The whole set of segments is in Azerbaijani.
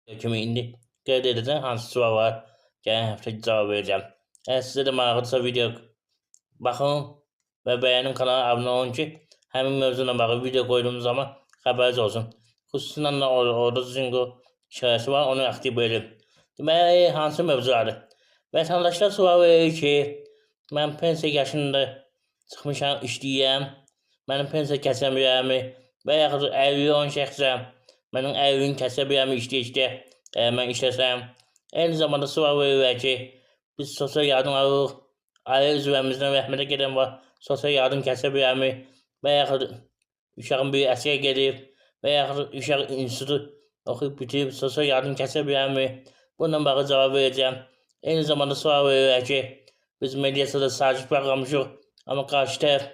Kimi indi qeyd edəcəm hansı sual var, gələn həftə cavab verəcəm. Əgər sizə də maraqlıdırsa video baxın və bəyənin, kanala abunə olun ki, həmin mövzuyla bağlı video qoyduğum zaman xəbəriniz olsun. Xüsusilə də orada zinqo işarəsi var, onu aktiv edin. Deməli, hansı mövzulardır? Vətəndaşlar sual verir ki, mən pensiya yaşında çıxmışam, işləyirəm, mənim pensiya kəsə bilərmi? Və yaxud əlilliyi olan şəxsəm, mənim əlilliyimi kəsə bilərmi işləyə-işləyə, mən işləsəm? Eyni zamanda sual verirlər ki, biz sosial yardım alırıq, ailə üzvlərimizdən rəhmətə gedən var, sosial yardım kəsə bilərmi? Və yaxud uşağın biri əsgər gedib, və yaxud uşaq institutu oxuyub bitirib, sosial yardım kəsə bilərmi? Bununla bağlı cavab verəcəm. Eyni zamanda sual verirlər ki, biz mediasiyada saziş bağlamışıq, amma qarşı tərəf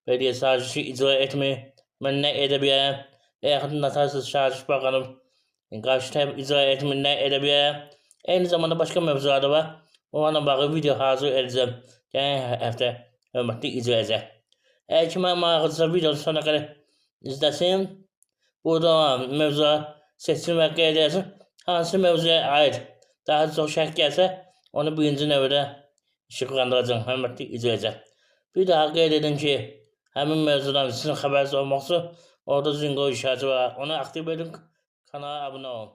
media sazişi icra etmir, mən nə edə bilərəm? Və yaxud notarsız saziş bağlanıb, qarşı tərəf icra etmir, nə edə bilərəm? Eyni zamanda başqa mövzular da var. Onlarla bağlı video hazır edəcəm. Gələn həftə hörmətli izləyicilər. Əgər ki, mənə maraqlıdırsa videonu sonuna qədər izləsin. Burada olan mövzular seçsin və qeyd edəsin. Hansı mövzuya aid daha çox şərh gəlsə, onu birinci növbədə işıqlandıracağım, hörmətli izləyicilər. Bir daha qeyd edin ki, həmin mövzudan sizin xəbəriniz olmaq üçün orada zinqo işarəsi var. Onu aktiv edin, kanala abunə olun.